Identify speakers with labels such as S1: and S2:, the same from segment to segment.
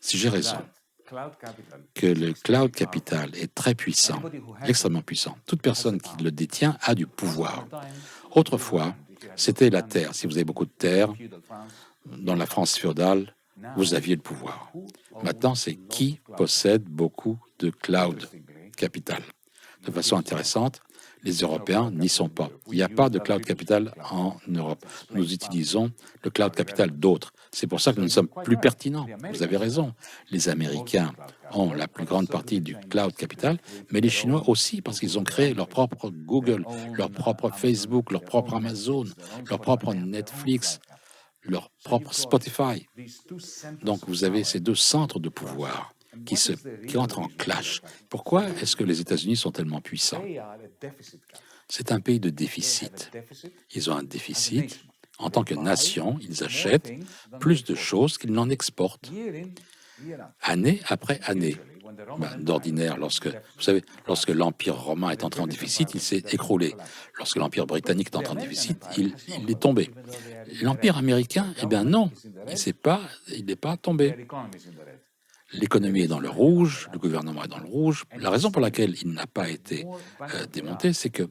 S1: Si j'ai raison, que le cloud capital est très puissant, extrêmement puissant, toute personne qui le détient a du pouvoir. Autrefois, c'était la terre. Si vous avez beaucoup de terre, dans la France féodale, vous aviez le pouvoir. Maintenant, c'est qui possède beaucoup de cloud capital. De façon intéressante, les Européens n'y sont pas. Il n'y a pas de cloud capital en Europe. Nous utilisons le cloud capital d'autres. C'est pour ça que nous sommes plus pertinents. Vous avez raison. Les Américains ont la plus grande partie du cloud capital, mais les Chinois aussi, parce qu'ils ont créé leur propre Google, leur propre Facebook, leur propre Amazon, leur propre Netflix, leur propre Spotify. Donc vous avez ces deux centres de pouvoir qui entrent en clash. Pourquoi est-ce que les États-Unis sont tellement puissants? C'est un pays de déficit. Ils ont un déficit. En tant que nation, ils achètent plus de choses qu'ils n'en exportent, année après année. D'ordinaire, lorsque l'Empire romain est entré en déficit, il s'est écroulé. Lorsque l'Empire britannique est entré en déficit, il est tombé. L'Empire américain, eh bien non, il n'est pas tombé. L'économie est dans le rouge, le gouvernement est dans le rouge. La raison pour laquelle il n'a pas été démonté, c'est que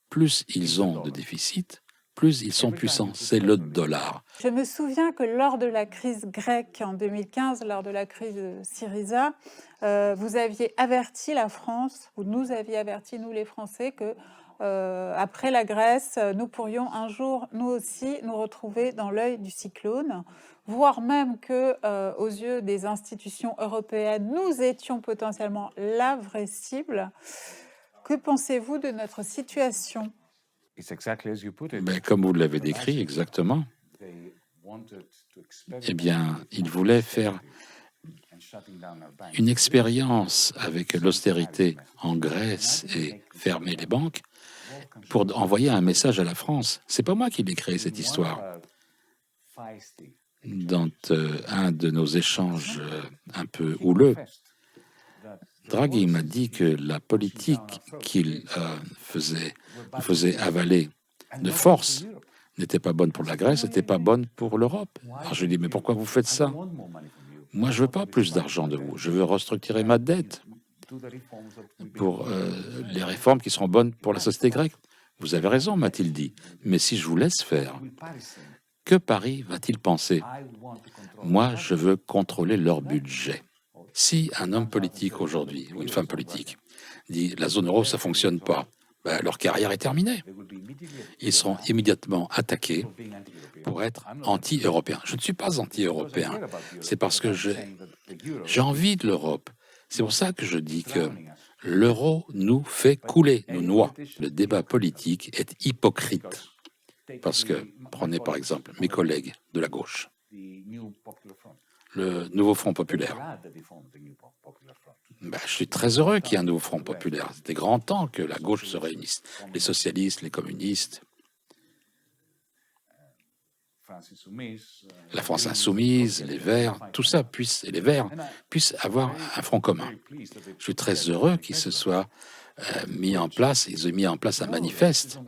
S1: plus ils ont de déficit, plus ils sont puissants. C'est le dollar.
S2: Je me souviens que lors de la crise grecque en 2015, lors de la crise de Syriza, vous aviez averti la France, ou nous aviez averti, nous les Français, que après la Grèce, nous pourrions un jour, nous aussi, nous retrouver dans l'œil du cyclone, voire même que, aux yeux des institutions européennes, nous étions potentiellement la vraie cible. Que pensez-vous de notre situation?
S1: Comme vous l'avez décrit exactement, eh bien, ils voulaient faire une expérience avec l'austérité en Grèce et fermer les banques pour envoyer un message à la France. C'est pas moi qui l'ai créé cette histoire. Dans un de nos échanges un peu houleux, Draghi m'a dit que la politique qu'il faisait avaler de force n'était pas bonne pour la Grèce, n'était pas bonne pour l'Europe. Alors je lui ai dit, mais pourquoi vous faites ça? Moi, je veux pas plus d'argent de vous. Je veux restructurer ma dette pour les réformes qui seront bonnes pour la société grecque. Vous avez raison, m'a-t-il dit. Mais si je vous laisse faire, que Paris va-t-il penser? Moi, je veux contrôler leur budget. Si un homme politique aujourd'hui, ou une femme politique, dit la zone euro, ça ne fonctionne pas, leur carrière est terminée. Ils seront immédiatement attaqués pour être anti-européens. Je ne suis pas anti-européen, c'est parce que j'ai envie de l'Europe. C'est pour ça que je dis que l'euro nous fait couler, nous noie. Le débat politique est hypocrite. Parce que, prenez par exemple mes collègues de la gauche, le nouveau Front populaire. Je suis très heureux qu'il y ait un nouveau Front populaire. C'était grand temps que la gauche se réunisse. Les socialistes, les communistes, la France insoumise, les Verts, tout ça et les Verts puissent avoir un front commun. Je suis très heureux qu'ils se soient mis en place, ils ont mis en place un manifeste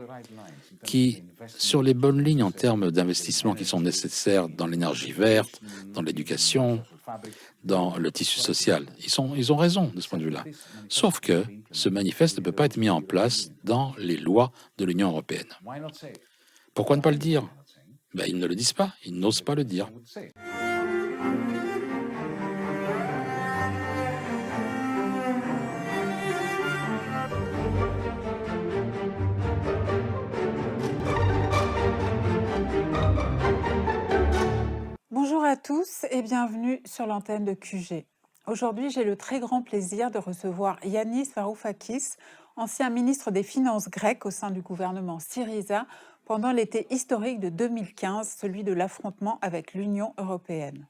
S1: qui, sur les bonnes lignes en termes d'investissements qui sont nécessaires dans l'énergie verte, dans l'éducation, dans le tissu social. Ils ont raison de ce point de vue-là. Sauf que ce manifeste ne peut pas être mis en place dans les lois de l'Union européenne. Pourquoi ne pas le dire? Ils ne le disent pas, ils n'osent pas le dire.
S2: Bonjour à tous et bienvenue sur l'antenne de QG. Aujourd'hui, j'ai le très grand plaisir de recevoir Yanis Varoufakis, ancien ministre des Finances grec au sein du gouvernement Syriza pendant l'été historique de 2015, celui de l'affrontement avec l'Union européenne.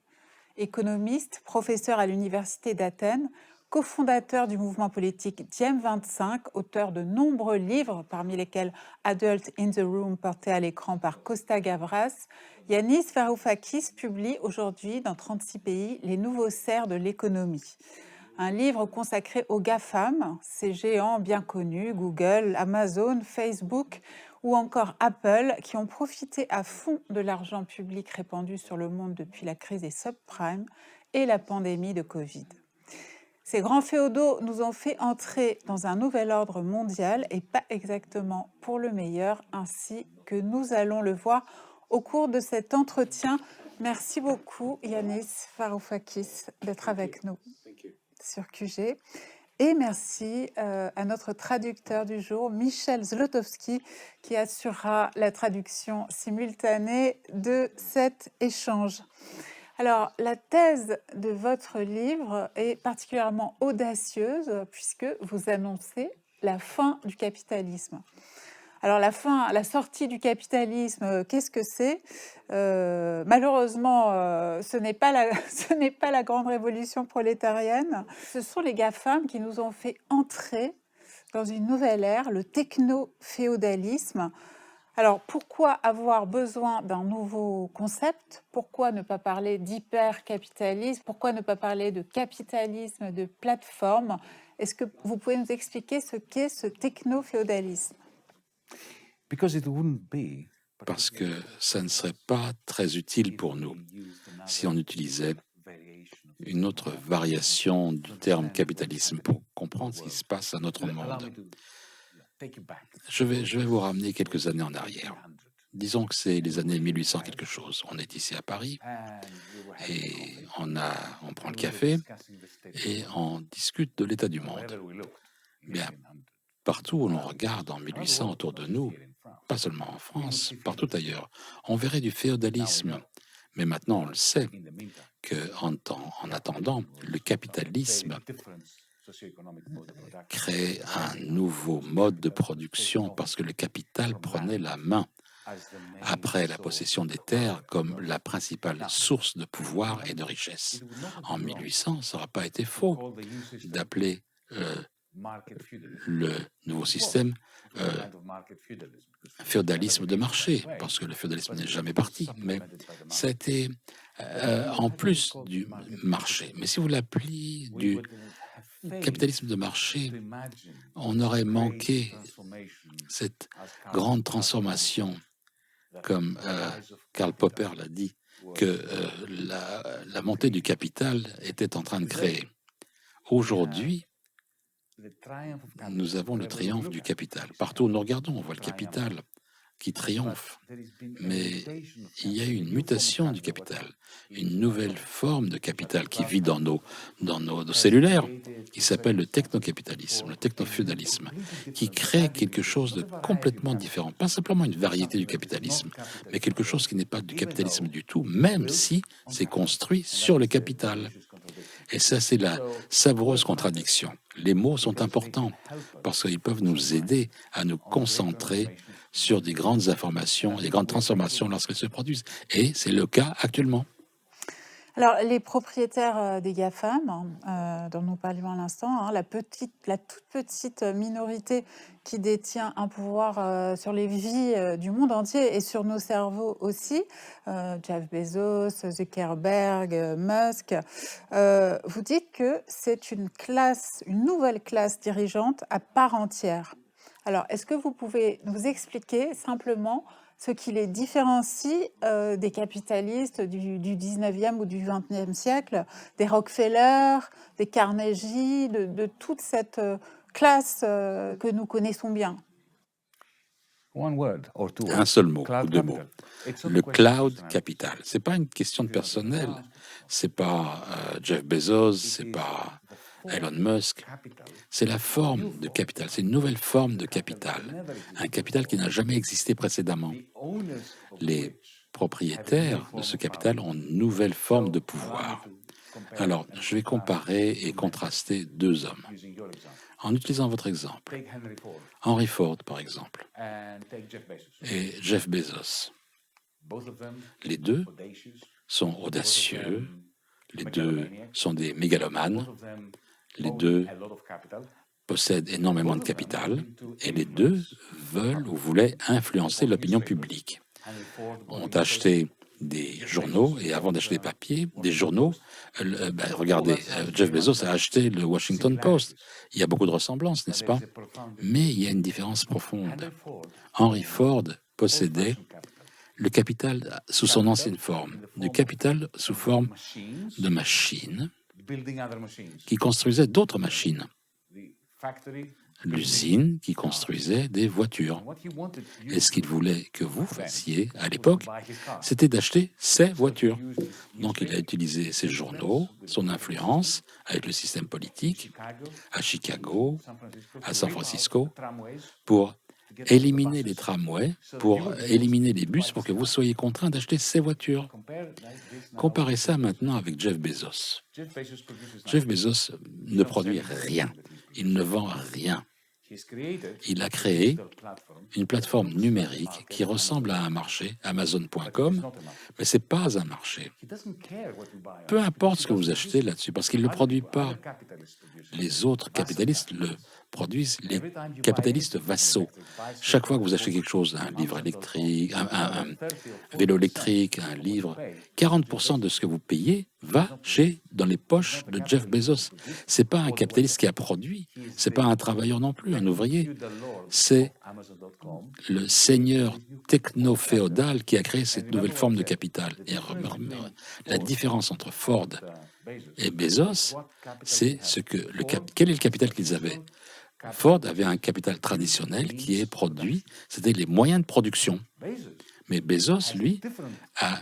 S2: Économiste, professeur à l'Université d'Athènes, cofondateur du mouvement politique Diem 25, auteur de nombreux livres, parmi lesquels Adult in the Room, porté à l'écran par Costa Gavras, Yanis Varoufakis publie aujourd'hui dans 36 pays Les nouveaux cerfs de l'économie. Un livre consacré aux GAFAM, ces géants bien connus, Google, Amazon, Facebook, ou encore Apple, qui ont profité à fond de l'argent public répandu sur le monde depuis la crise des subprimes et la pandémie de Covid. Ces grands féodaux nous ont fait entrer dans un nouvel ordre mondial et pas exactement pour le meilleur, ainsi que nous allons le voir au cours de cet entretien. Merci beaucoup, Yanis Varoufakis, d'être avec nous sur QG. Et merci à notre traducteur du jour, Michel Zlotowski, qui assurera la traduction simultanée de cet échange. Alors, la thèse de votre livre est particulièrement audacieuse puisque vous annoncez la fin du capitalisme. Alors, la sortie du capitalisme, qu'est-ce que c'est? Malheureusement, ce n'est pas la grande révolution prolétarienne. Ce sont les GAFAM qui nous ont fait entrer dans une nouvelle ère, le techno-féodalisme. Alors, pourquoi avoir besoin d'un nouveau concept? Pourquoi ne pas parler d'hyper-capitalisme? Pourquoi ne pas parler de capitalisme de plateforme? Est-ce que vous pouvez nous expliquer ce qu'est ce techno-féodalisme?
S1: Parce que ça ne serait pas très utile pour nous si on utilisait une autre variation du terme capitalisme pour comprendre ce qui se passe à notre monde. Je vais vous ramener quelques années en arrière. Disons que c'est les années 1800 quelque chose. On est ici à Paris et on prend le café et on discute de l'état du monde. Bien, partout où l'on regarde en 1800 autour de nous, pas seulement en France, partout ailleurs, on verrait du féodalisme. Mais maintenant, on le sait qu'en attendant, le capitalisme crée un nouveau mode de production parce que le capital prenait la main après la possession des terres comme la principale source de pouvoir et de richesse. En 1800, ça n'aura pas été faux d'appeler le nouveau système féodalisme de marché, parce que le féodalisme n'est jamais parti, mais ça a été en plus du marché. Mais si vous l'appelez du capitalisme de marché, on aurait manqué cette grande transformation, comme Karl Popper l'a dit, que la montée du capital était en train de créer. Aujourd'hui, nous avons le triomphe du capital. Partout où nous regardons, on voit le capital qui triomphe. Mais il y a eu une mutation du capital, une nouvelle forme de capital qui vit dans nos cellulaires, qui s'appelle le technocapitalisme, le technofeudalisme, qui crée quelque chose de complètement différent. Pas simplement une variété du capitalisme, mais quelque chose qui n'est pas du capitalisme du tout, même si c'est construit sur le capital. Et ça, c'est la savoureuse contradiction. Les mots sont importants parce qu'ils peuvent nous aider à nous concentrer sur des grandes informations, des grandes transformations lorsqu'elles se produisent. Et c'est le cas actuellement.
S2: Alors, les propriétaires des GAFAM, dont nous parlions à l'instant, la toute petite minorité qui détient un pouvoir sur les vies du monde entier et sur nos cerveaux aussi, Jeff Bezos, Zuckerberg, Musk, vous dites que c'est une nouvelle classe dirigeante à part entière. Alors, est-ce que vous pouvez nous expliquer simplement ce qui les différencie des capitalistes du 19e ou du 20e siècle, des Rockefeller, des Carnegie, de toute cette classe que nous connaissons bien?
S1: Un seul mot ou deux mots. Le cloud capital. Ce n'est pas une question de personnel. Ce n'est pas Jeff Bezos, ce n'est pas Elon Musk. C'est la forme de capital. C'est une nouvelle forme de capital. Un capital qui n'a jamais existé précédemment. Les propriétaires de ce capital ont une nouvelle forme de pouvoir. Alors, je vais comparer et contraster deux hommes. En utilisant votre exemple, Henry Ford, par exemple, et Jeff Bezos. Les deux sont audacieux, les deux sont des mégalomanes, les deux possèdent énormément de capital, et les deux veulent ou voulaient influencer l'opinion publique. Ont acheté des journaux, et avant d'acheter des journaux, regardez, Jeff Bezos a acheté le Washington Post. Il y a beaucoup de ressemblances, n'est-ce pas? Mais il y a une différence profonde. Henry Ford possédait le capital sous son ancienne forme, du capital sous forme de machines qui construisaient d'autres machines. L'usine qui construisait des voitures. Et ce qu'il voulait que vous fassiez à l'époque, c'était d'acheter ces voitures. Donc il a utilisé ses journaux, son influence avec le système politique à Chicago, à San Francisco, pour éliminer les tramways, pour éliminer les bus, pour que vous soyez contraints d'acheter ces voitures. Comparez ça maintenant avec Jeff Bezos. Jeff Bezos ne produit rien. Il ne vend rien. Il a créé une plateforme numérique qui ressemble à un marché, Amazon.com, mais ce n'est pas un marché. Peu importe ce que vous achetez là-dessus, parce qu'il ne le produit pas. Les autres capitalistes le produisent, les capitalistes vassaux. Chaque fois que vous achetez quelque chose, un livre électrique, un vélo électrique, un livre, 40% de ce que vous payez va dans les poches de Jeff Bezos. Ce n'est pas un capitaliste qui a produit, ce n'est pas un travailleur non plus, un ouvrier. C'est le seigneur techno-féodal qui a créé cette nouvelle forme de capital. Et la différence entre Ford et Bezos, c'est quel est le capital qu'ils avaient? Ford avait un capital traditionnel qui est produit, c'était les moyens de production. Mais Bezos, lui, a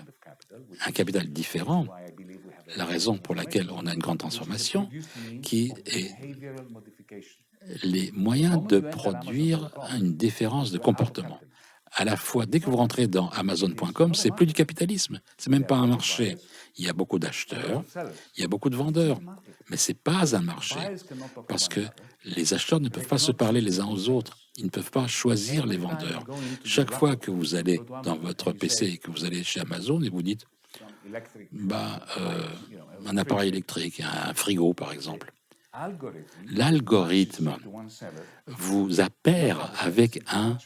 S1: un capital différent. La raison pour laquelle on a une grande transformation, qui est les moyens de produire une différence de comportement. À la fois, dès que vous rentrez dans Amazon.com, c'est plus du capitalisme, c'est même pas un marché. Il y a beaucoup d'acheteurs, il y a beaucoup de vendeurs, mais c'est pas un marché, parce que les acheteurs ne peuvent pas se parler les uns aux autres, ils ne peuvent pas choisir les vendeurs. Chaque fois que vous allez dans votre PC et que vous allez chez Amazon et vous dites, un appareil électrique, un frigo par exemple, l'algorithme vous appaire avec un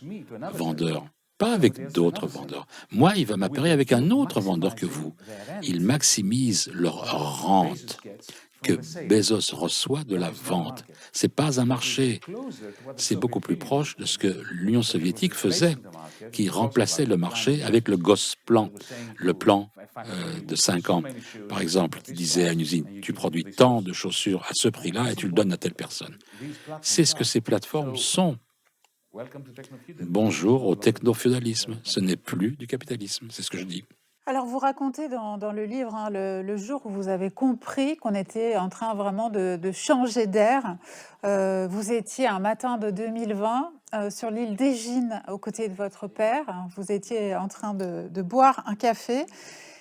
S1: vendeur, pas avec d'autres vendeurs. Moi, il va m'appairer avec un autre vendeur que vous. Ils maximisent leur rente que Bezos reçoit de la vente. Ce n'est pas un marché. C'est beaucoup plus proche de ce que l'Union soviétique faisait, qui remplaçait le marché avec le Gosplan, le plan de 5 ans. Par exemple, qui disait à une usine, tu produis tant de chaussures à ce prix-là et tu le donnes à telle personne. C'est ce que ces plateformes sont. Bonjour au techno-féodalisme. Ce n'est plus du capitalisme, c'est ce que je dis.
S2: Alors, vous racontez dans le livre le jour où vous avez compris qu'on était en train vraiment de changer d'air. Vous étiez un matin de 2020 sur l'île d'Égine aux côtés de votre père. Vous étiez en train de boire un café.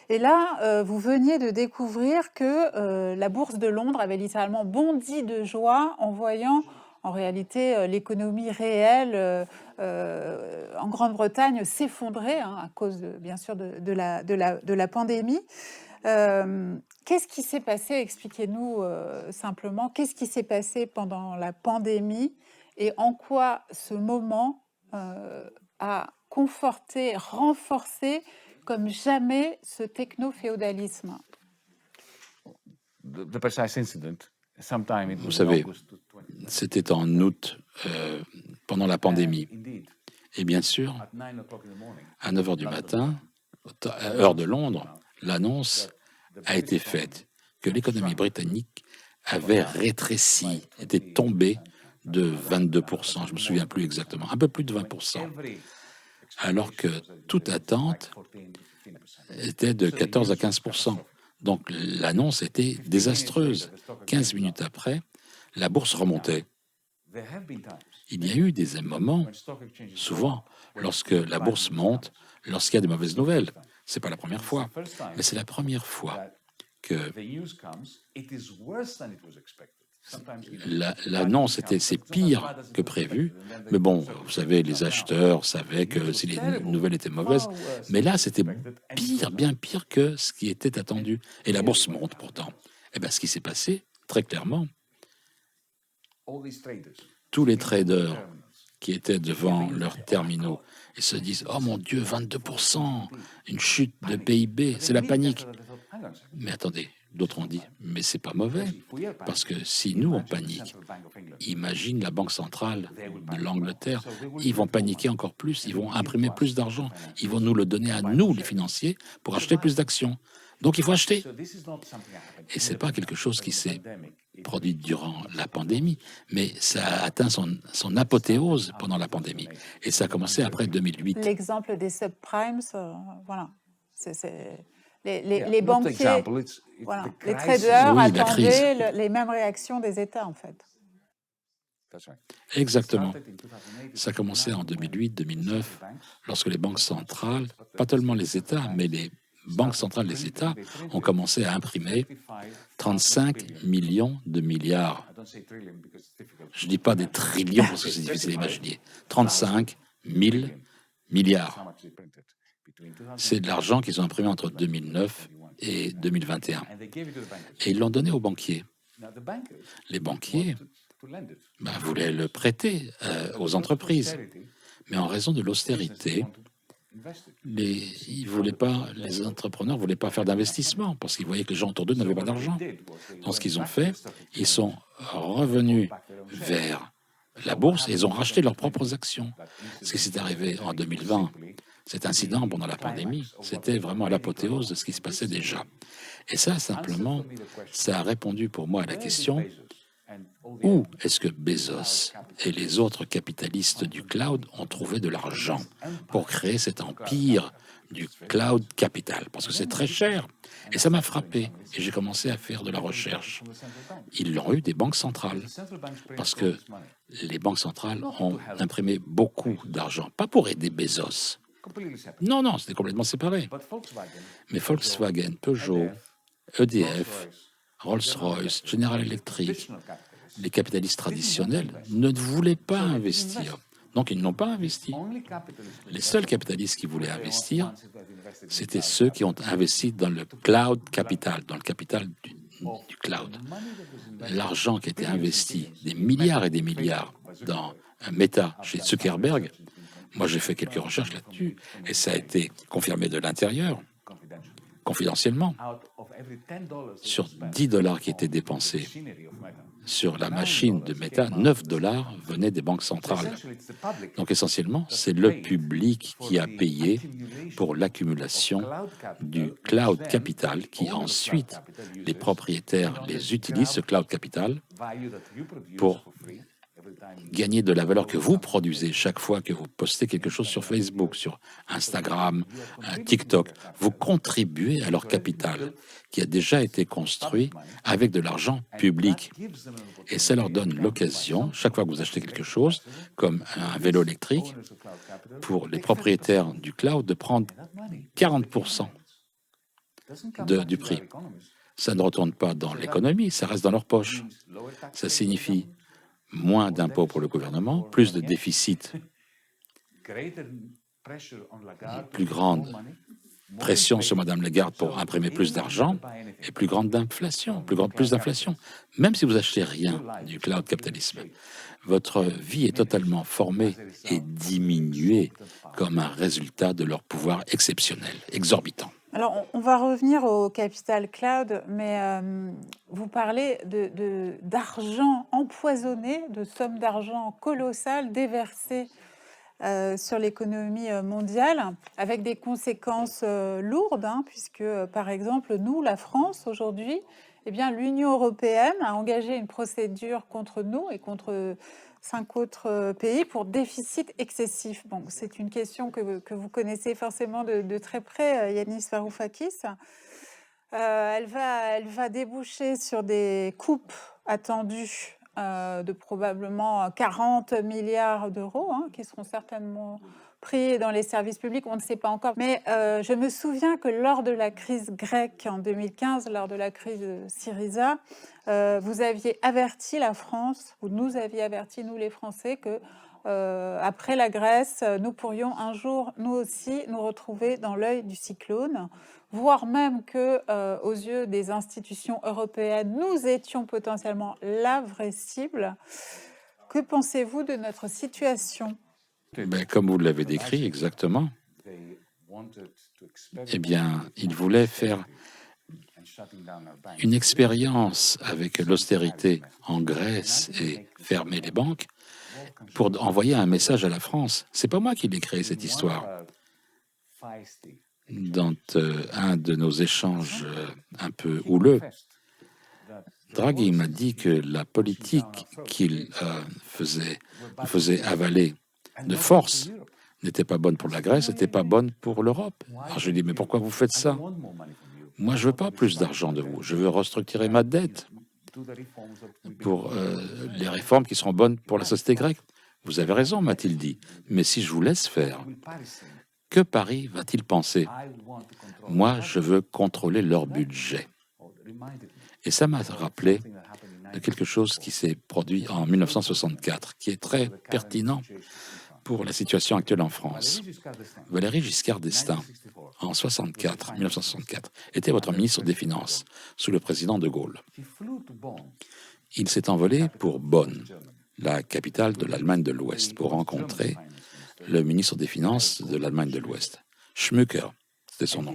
S2: Et là, vous veniez de découvrir que la bourse de Londres avait littéralement bondi de joie en voyant en réalité l'économie réelle en Grande-Bretagne s'effondrer à cause, bien sûr, de la pandémie. Qu'est-ce qui s'est passé? Expliquez-nous simplement. Qu'est-ce qui s'est passé pendant la pandémie et en quoi ce moment a conforté, renforcé comme jamais ce techno-féodalisme?
S1: Vous savez, c'était en août, pendant la pandémie. Et bien sûr, à 9 h du matin, heure de Londres, l'annonce a été faite que l'économie britannique avait rétréci, était tombée de 22%, je ne me souviens plus exactement, un peu plus de 20%, alors que toute attente était de 14 à 15%. Donc l'annonce était désastreuse. 15 minutes après, la bourse remontait. Il y a eu des moments, souvent, lorsque la bourse monte, lorsqu'il y a de mauvaises nouvelles. Ce n'est pas la première fois, mais c'est la première fois que l'annonce c'est pire que prévu, mais bon, vous savez, les acheteurs savaient que si les nouvelles étaient mauvaises, mais là, c'était pire, bien pire que ce qui était attendu. Et la bourse monte pourtant. Et bien, ce qui s'est passé, très clairement, tous les traders qui étaient devant leurs terminaux et se disent « Oh mon Dieu, 22%, une chute de PIB, c'est la panique ». Mais attendez, d'autres ont dit « Mais c'est pas mauvais, parce que si nous on panique, imagine la Banque centrale de l'Angleterre, ils vont paniquer encore plus, ils vont imprimer plus d'argent, ils vont nous le donner à nous, les financiers, pour acheter plus d'actions. Donc il faut acheter. » Et ce n'est pas quelque chose qui s'est produit durant la pandémie, mais ça a atteint son apothéose pendant la pandémie. Et ça a commencé après 2008.
S2: L'exemple des subprimes, voilà. Les banquiers, voilà, les traders attendaient les mêmes réactions des États, en fait.
S1: Exactement. Ça a commencé en 2008-2009, lorsque les banques centrales, pas tellement les États, mais les banques centrales des États ont commencé à imprimer 35 millions de milliards. Je ne dis pas des trillions parce que c'est difficile à imaginer. 35 000 milliards. C'est de l'argent qu'ils ont imprimé entre 2009 et 2021. Et ils l'ont donné aux banquiers. Les banquiers voulaient le prêter aux entreprises. Mais en raison de l'austérité, les entrepreneurs ne voulaient pas faire d'investissement parce qu'ils voyaient que les gens autour d'eux n'avaient pas d'argent. Donc, ce qu'ils ont fait, ils sont revenus vers la bourse et ils ont racheté leurs propres actions. Ce qui s'est arrivé en 2020, cet incident pendant la pandémie, c'était vraiment à l'apothéose de ce qui se passait déjà. Et ça, simplement, ça a répondu pour moi à la question: où est-ce que Bezos et les autres capitalistes du cloud ont trouvé de l'argent pour créer cet empire du cloud capital? Parce que c'est très cher. Et ça m'a frappé. Et j'ai commencé à faire de la recherche. Ils l'ont eu des banques centrales. Parce que les banques centrales ont imprimé beaucoup d'argent. Pas pour aider Bezos. Non, c'était complètement séparé. Mais Volkswagen, Peugeot, EDF, Rolls-Royce, General Electric, les capitalistes traditionnels ne voulaient pas investir. Donc, ils n'ont pas investi. Les seuls capitalistes qui voulaient investir, c'était ceux qui ont investi dans le cloud capital, dans le capital du cloud. L'argent qui était investi, des milliards et des milliards, dans Meta, chez Zuckerberg, moi j'ai fait quelques recherches là-dessus, et ça a été confirmé de l'intérieur, confidentiellement. Sur 10 $ qui étaient dépensés sur la machine de Meta, 9 $ venaient des banques centrales. Donc essentiellement, c'est le public qui a payé pour l'accumulation du cloud capital qui ensuite, les propriétaires les utilisent, ce cloud capital, pour gagner de la valeur que vous produisez chaque fois que vous postez quelque chose sur Facebook, sur Instagram, TikTok. Vous contribuez à leur capital qui a déjà été construit avec de l'argent public. Et ça leur donne l'occasion, chaque fois que vous achetez quelque chose, comme un vélo électrique, pour les propriétaires du cloud, de prendre 40% du prix. Ça ne retourne pas dans l'économie, ça reste dans leur poche. Ça signifie moins d'impôts pour le gouvernement, plus de déficit, plus grande pression sur Mme Lagarde pour imprimer plus d'argent et plus d'inflation. Même si vous achetez rien du cloud capitalisme, votre vie est totalement formée et diminuée comme un résultat de leur pouvoir exceptionnel, exorbitant.
S2: Alors, on va revenir au capital cloud, mais vous parlez d'argent empoisonné, de sommes d'argent colossales déversées sur l'économie mondiale, avec des conséquences lourdes, puisque, par exemple, nous, la France, aujourd'hui, l'Union européenne a engagé une procédure contre nous et contre 5 autres pays pour déficit excessif. Bon, c'est une question que vous connaissez forcément de très près, Yanis Varoufakis. Elle va déboucher sur des coupes attendues de probablement 40 milliards d'euros, qui seront certainement pris dans les services publics, on ne sait pas encore. Mais je me souviens que lors de la crise grecque en 2015, lors de la crise Syriza, vous aviez averti la France, ou nous aviez averti, nous les Français, que après la Grèce, nous pourrions un jour, nous aussi, nous retrouver dans l'œil du cyclone, voire même que, aux yeux des institutions européennes, nous étions potentiellement la vraie cible. Que pensez-vous de notre situation?
S1: Comme vous l'avez décrit exactement, eh bien, ils voulaient faire une expérience avec l'austérité en Grèce et fermer les banques pour envoyer un message à la France. C'est pas moi qui l'ai créé, cette histoire. Dans un de nos échanges un peu houleux, Draghi m'a dit que la politique qu'il faisait avaler de force n'était pas bonne pour la Grèce, n'était pas bonne pour l'Europe. Alors je lui ai dit, mais pourquoi vous faites ça? Moi, je veux pas plus d'argent de vous. Je veux restructurer ma dette pour les réformes qui seront bonnes pour la société grecque. Vous avez raison, m'a-t-il dit. Mais si je vous laisse faire, que Paris va-t-il penser? Moi, je veux contrôler leur budget. Et ça m'a rappelé de quelque chose qui s'est produit en 1964, qui est très pertinent pour la situation actuelle en France. Valéry Giscard d'Estaing, en 1964, était votre ministre des Finances, sous le président de Gaulle. Il s'est envolé pour Bonn, la capitale de l'Allemagne de l'Ouest, pour rencontrer le ministre des Finances de l'Allemagne de l'Ouest, Schmucker, c'était son nom.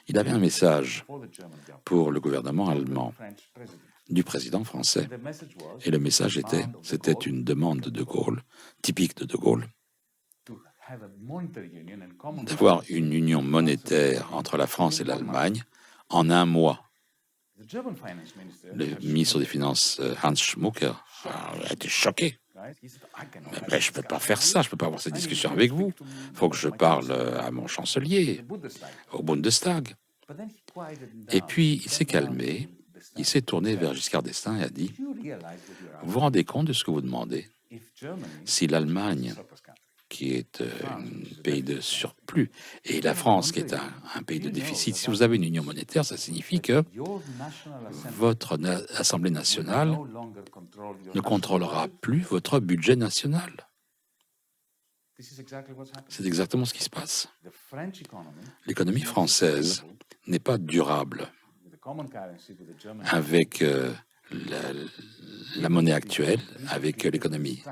S1: Il avait un message pour le gouvernement allemand du président français. Et le message c'était une demande de De Gaulle, typique de De Gaulle, d'avoir une union monétaire entre la France et l'Allemagne en un mois. Le ministre des Finances, Hans Schmucker, a été choqué. Mais je ne peux pas faire ça, je ne peux pas avoir cette discussion avec vous. Il faut que je parle à mon chancelier, au Bundestag. Et puis, il s'est calmé, il s'est tourné vers Giscard d'Estaing et a dit, vous vous rendez compte de ce que vous demandez? Si l'Allemagne, qui est un pays de surplus, et la France, qui est un pays de déficit, si vous avez une union monétaire, ça signifie que votre Assemblée nationale ne contrôlera plus votre budget national. C'est exactement ce qui se passe. L'économie française n'est pas durable avec la monnaie actuelle, avec l'économie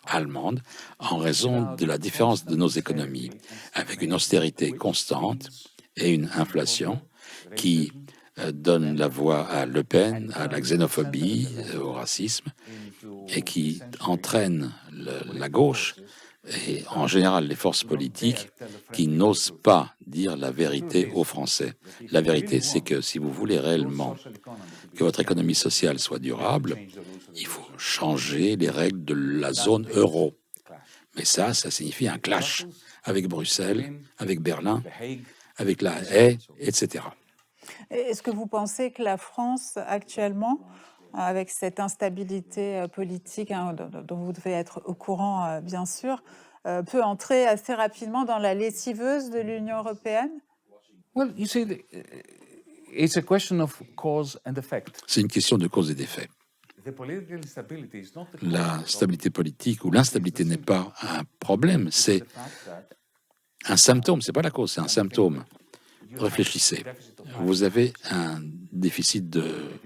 S1: allemande, en raison de la différence de nos économies, avec une austérité constante et une inflation qui donne la voix à Le Pen, à la xénophobie, au racisme, et qui entraîne la gauche et en général les forces politiques qui n'osent pas dire la vérité aux Français. La vérité, c'est que si vous voulez réellement que votre économie sociale soit durable, il faut changer les règles de la zone euro. Mais ça signifie un clash avec Bruxelles, avec Berlin, avec la Haye, etc.
S2: Est-ce que vous pensez que la France, actuellement, avec cette instabilité politique dont vous devez être au courant, bien sûr, peut entrer assez rapidement dans la lessiveuse de l'Union européenne?
S1: C'est une question de cause et d'effet. La stabilité politique ou l'instabilité n'est pas un problème, c'est un symptôme, c'est pas la cause, c'est un symptôme. Réfléchissez, vous avez un déficit de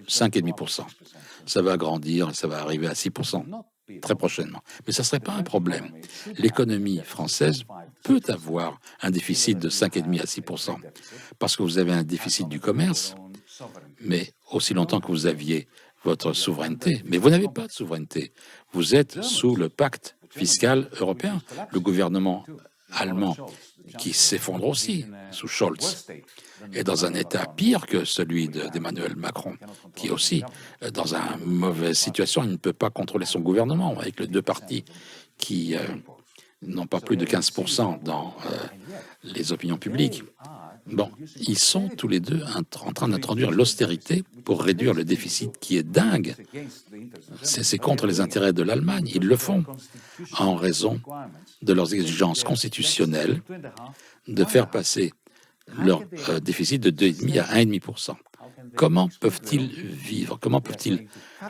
S1: 5,5%. Ça va grandir, ça va arriver à 6% très prochainement. Mais ça ne serait pas un problème. L'économie française peut avoir un déficit de 5,5 à 6%, parce que vous avez un déficit du commerce, mais aussi longtemps que vous aviez votre souveraineté. Mais vous n'avez pas de souveraineté. Vous êtes sous le pacte fiscal européen. Le gouvernement allemand qui s'effondre aussi sous Scholz est dans un état pire que celui d'Emmanuel Macron, qui est aussi dans une mauvaise situation. Il ne peut pas contrôler son gouvernement avec les deux partis qui n'ont pas plus de 15% dans les opinions publiques. Bon, ils sont tous les deux en train d'introduire l'austérité pour réduire le déficit qui est dingue. C'est contre les intérêts de l'Allemagne. Ils le font en raison de leurs exigences constitutionnelles de faire passer leur déficit de 2,5 à 1,5%. Comment peuvent-ils vivre? Comment peuvent-ils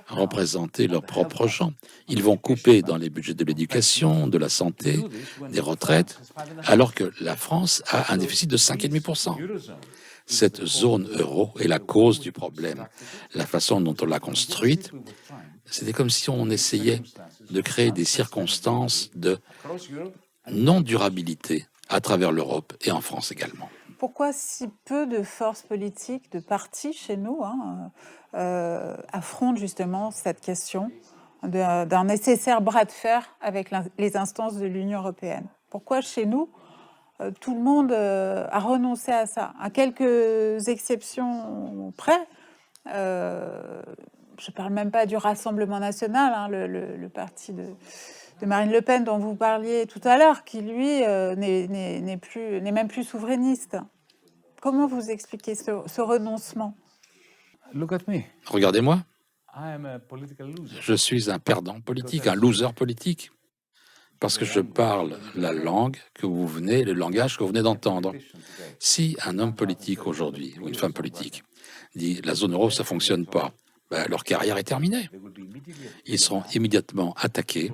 S1: représenter leurs propres gens? Ils vont couper dans les budgets de l'éducation, de la santé, des retraites, alors que la France a un déficit de 5,5%. Cette zone euro est la cause du problème. La façon dont on l'a construite, c'était comme si on essayait de créer des circonstances de non-durabilité à travers l'Europe et en France également.
S2: Pourquoi si peu de forces politiques, de partis chez nous, affrontent justement cette question d'un nécessaire bras de fer avec les instances de l'Union européenne? Pourquoi chez nous, tout le monde a renoncé à ça? À quelques exceptions près, je ne parle même pas du Rassemblement national, le parti de Marine Le Pen dont vous parliez tout à l'heure, qui lui n'est même plus souverainiste. Comment vous expliquez ce renoncement?
S1: Regardez-moi, je suis un perdant politique, un loser politique, parce que je parle la langue le langage que vous venez d'entendre. Si un homme politique aujourd'hui, ou une femme politique, dit la zone euro, ça ne fonctionne pas, leur carrière est terminée. Ils seront immédiatement attaqués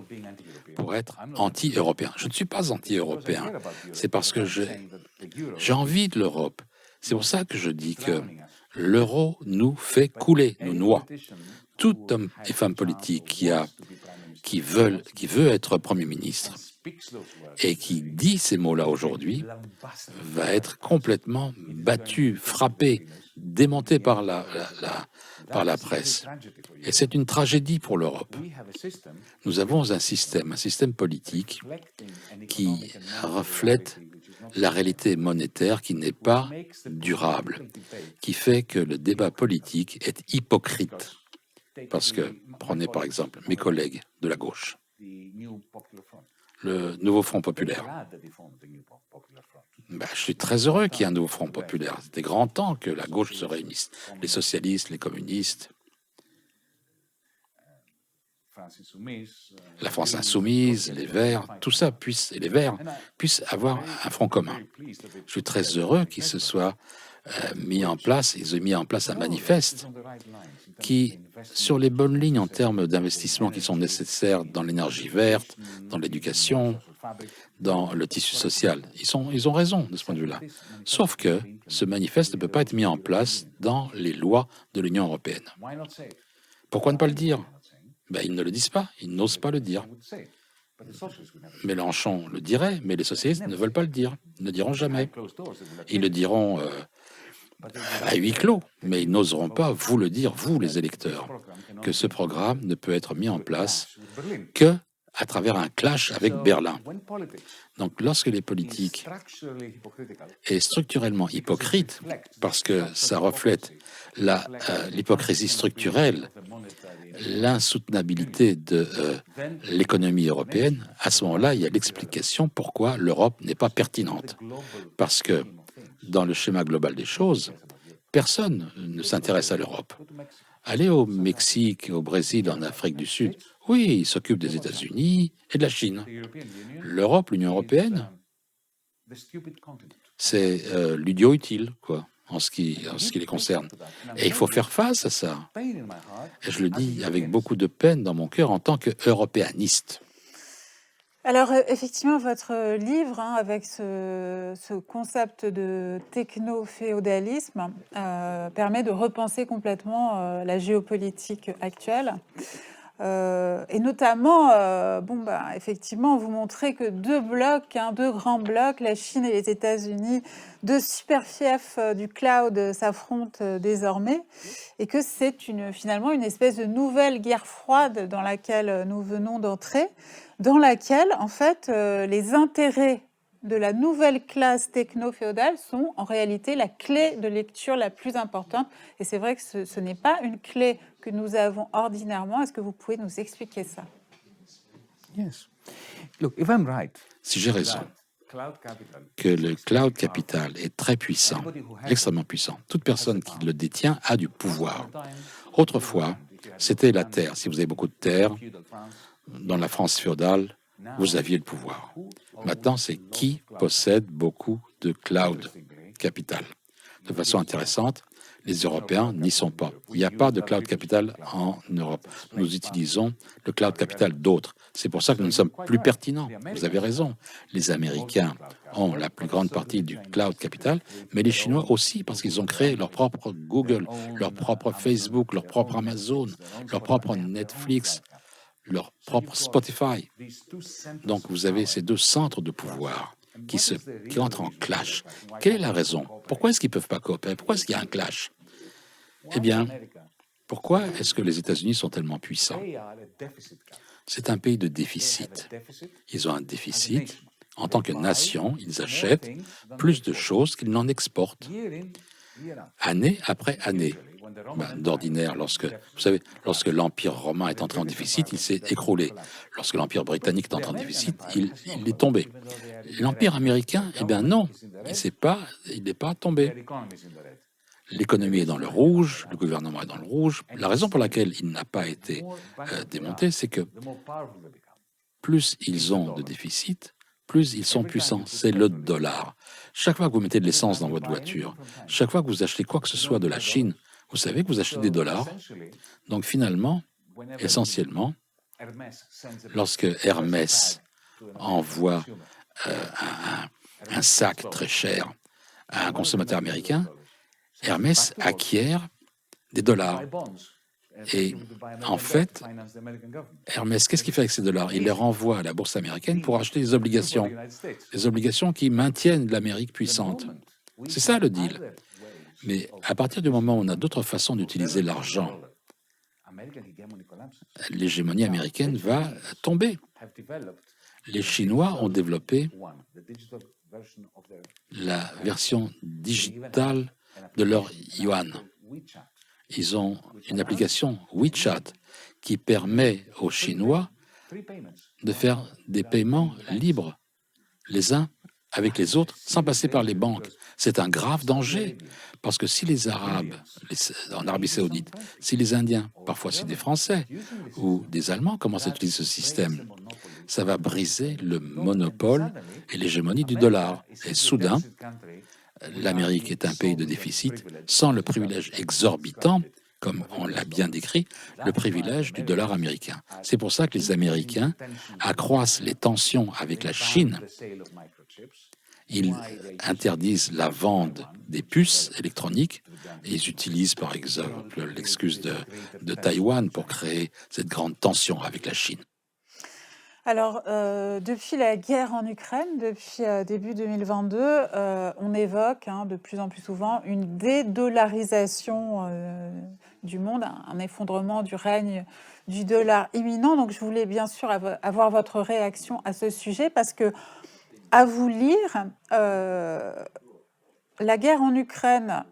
S1: pour être anti-européens. Je ne suis pas anti-européen, c'est parce que j'ai envie de l'Europe. C'est pour ça que je dis que l'euro nous fait couler, nous noie. Tout homme et femme politique qui veut être Premier ministre et qui dit ces mots-là aujourd'hui va être complètement battu, frappé, démonté par la presse. Et c'est une tragédie pour l'Europe. Nous avons un système politique qui reflète la réalité monétaire qui n'est pas durable, qui fait que le débat politique est hypocrite. Parce que, prenez par exemple mes collègues de la gauche, le nouveau Front populaire. Je suis très heureux qu'il y ait un nouveau Front populaire. C'était grand temps que la gauche se réunisse. Les socialistes, les communistes, la France insoumise, les Verts, tout ça et les Verts puissent avoir un front commun. Je suis très heureux qu'ils se soient mis en place, ils ont mis en place un manifeste qui, sur les bonnes lignes en termes d'investissements qui sont nécessaires dans l'énergie verte, dans l'éducation, dans le tissu social. Ils ont raison de ce point de vue-là. Sauf que ce manifeste ne peut pas être mis en place dans les lois de l'Union européenne. Pourquoi ne pas le dire? Ils ne le disent pas, ils n'osent pas le dire. Mélenchon le dirait, mais les socialistes ne veulent pas le dire, ils ne diront jamais. Ils le diront à huis clos, mais ils n'oseront pas vous le dire, vous les électeurs, que ce programme ne peut être mis en place que à travers un clash avec Berlin. Donc lorsque les politiques est structurellement hypocrite, parce que ça reflète l'hypocrisie structurelle, l'insoutenabilité de l'économie européenne, à ce moment-là, il y a l'explication pourquoi l'Europe n'est pas pertinente. Parce que dans le schéma global des choses, personne ne s'intéresse à l'Europe. Allez au Mexique, au Brésil, en Afrique du Sud, oui, ils s'occupent des États-Unis et de la Chine. L'Europe, l'Union européenne, c'est l'idiot utile, quoi, en ce qui les concerne. Et il faut faire face à ça. Et je le dis avec beaucoup de peine dans mon cœur en tant qu'européaniste.
S2: Alors, effectivement, votre livre, avec ce concept de techno-féodalisme, permet de repenser complètement la géopolitique actuelle. Et notamment, effectivement, vous montrez que deux grands blocs, la Chine et les États-Unis, deux super fiefs du cloud s'affrontent désormais, et que c'est finalement une espèce de nouvelle guerre froide dans laquelle nous venons d'entrer, dans laquelle, en fait, les intérêts de la nouvelle classe techno-féodale sont en réalité la clé de lecture la plus importante. Et c'est vrai que ce n'est pas une clé que nous avons ordinairement. Est-ce que vous pouvez nous expliquer ça?
S1: Si j'ai raison, que le cloud capital est très puissant, extrêmement puissant, toute personne qui le détient a du pouvoir. Autrefois, c'était la terre. Si vous avez beaucoup de terre, dans la France féodale, vous aviez le pouvoir. Maintenant, c'est qui possède beaucoup de cloud capital. De façon intéressante, les Européens n'y sont pas. Il n'y a pas de cloud capital en Europe. Nous utilisons le cloud capital d'autres. C'est pour ça que nous ne sommes plus pertinents. Vous avez raison. Les Américains ont la plus grande partie du cloud capital, mais les Chinois aussi, parce qu'ils ont créé leur propre Google, leur propre Facebook, leur propre Amazon, leur propre Netflix, leur propre Spotify. Donc vous avez ces deux centres de pouvoir qui entrent en clash. Quelle est la raison? Pourquoi est-ce qu'ils ne peuvent pas coopérer? Pourquoi est-ce qu'il y a un clash? Eh bien, pourquoi est-ce que les États-Unis sont tellement puissants? C'est un pays de déficit. Ils ont un déficit. En tant que nation, ils achètent plus de choses qu'ils n'en exportent, année après année. D'ordinaire, lorsque l'Empire romain est entré en déficit, il s'est écroulé. Lorsque l'Empire britannique est entré en déficit, il est tombé. L'Empire américain, eh bien non, il n'est pas tombé. L'économie est dans le rouge, le gouvernement est dans le rouge. La raison pour laquelle il n'a pas été démonté, c'est que plus ils ont de déficit, plus ils sont puissants. C'est le dollar. Chaque fois que vous mettez de l'essence dans votre voiture, chaque fois que vous achetez quoi que ce soit de la Chine, vous savez que vous achetez des dollars. Donc finalement, essentiellement, lorsque Hermès envoie un sac très cher à un consommateur américain, Hermès acquiert des dollars. Et en fait, Hermès, qu'est-ce qu'il fait avec ces dollars? Il les renvoie à la bourse américaine pour acheter des obligations qui maintiennent l'Amérique puissante. C'est ça le deal. Mais à partir du moment où on a d'autres façons d'utiliser l'argent, l'hégémonie américaine va tomber. Les Chinois ont développé la version digitale de leur yuan. Ils ont une application WeChat qui permet aux Chinois de faire des paiements libres, les uns avec les autres, sans passer par les banques. C'est un grave danger, parce que si les Arabes, en Arabie Saoudite, si les Indiens, parfois si des Français ou des Allemands commencent à utiliser ce système, ça va briser le monopole et l'hégémonie du dollar. Et soudain, l'Amérique est un pays de déficit sans le privilège exorbitant, comme on l'a bien décrit, le privilège du dollar américain. C'est pour ça que les Américains accroissent les tensions avec la Chine. Ils interdisent la vente des puces électroniques et ils utilisent par exemple l'excuse de Taïwan pour créer cette grande tension avec la Chine.
S2: Alors, depuis la guerre en Ukraine, depuis début 2022, on évoque de plus en plus souvent une dédollarisation du monde, un effondrement du règne du dollar imminent. Donc, je voulais bien sûr avoir votre réaction à ce sujet parce que, à vous lire, la guerre en Ukraine,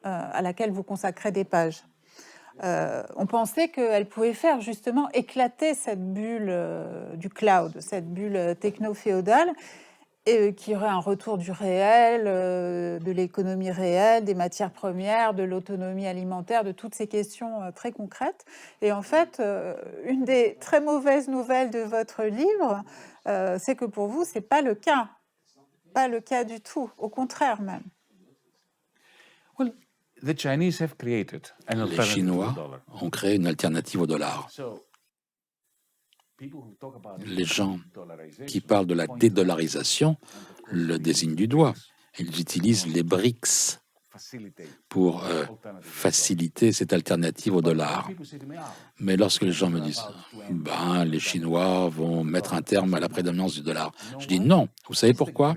S2: à laquelle vous consacrez des pages, on pensait qu'elle pouvait faire justement éclater cette bulle du cloud, cette bulle techno-féodale, et qu'il y aurait un retour du réel, de l'économie réelle, des matières premières, de l'autonomie alimentaire, de toutes ces questions très concrètes. Et en fait, une des très mauvaises nouvelles de votre livre, c'est que pour vous, c'est pas le cas. Pas le cas du tout, au contraire même.
S1: Les Chinois ont créé une alternative au dollar. Les gens qui parlent de la dédollarisation le désignent du doigt. Ils utilisent les BRICS pour faciliter cette alternative au dollar. Mais lorsque les gens me disent « les Chinois vont mettre un terme à la prédominance du dollar », je dis non. Vous savez pourquoi?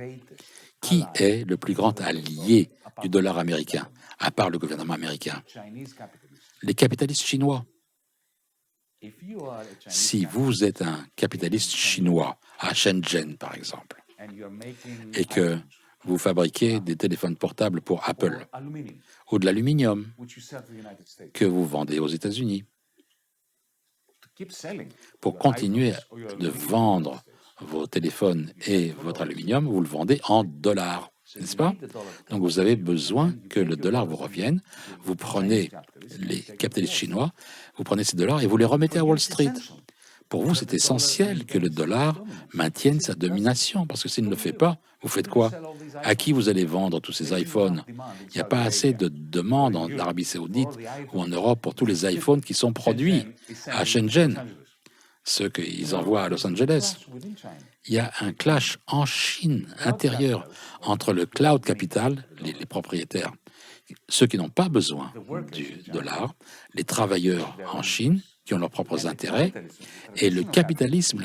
S1: Qui est le plus grand allié du dollar américain, à part le gouvernement américain? Les capitalistes chinois. Si vous êtes un capitaliste chinois, à Shenzhen par exemple, et que vous fabriquez des téléphones portables pour Apple, ou de l'aluminium que vous vendez aux États-Unis, pour continuer de vendre vos téléphones et votre aluminium, vous le vendez en dollars, n'est-ce pas? Donc vous avez besoin que le dollar vous revienne. Vous prenez les capitalistes chinois, vous prenez ces dollars et vous les remettez à Wall Street. Pour vous, c'est essentiel que le dollar maintienne sa domination, parce que s'il ne le fait pas, vous faites quoi? À qui vous allez vendre tous ces iPhones? Il n'y a pas assez de demandes en Arabie Saoudite ou en Europe pour tous les iPhones qui sont produits à Shenzhen, ceux qu'ils envoient à Los Angeles. Il y a un clash en Chine intérieur entre le cloud capital, les propriétaires, ceux qui n'ont pas besoin du dollar, les travailleurs en Chine qui ont leurs propres intérêts, et le capitalisme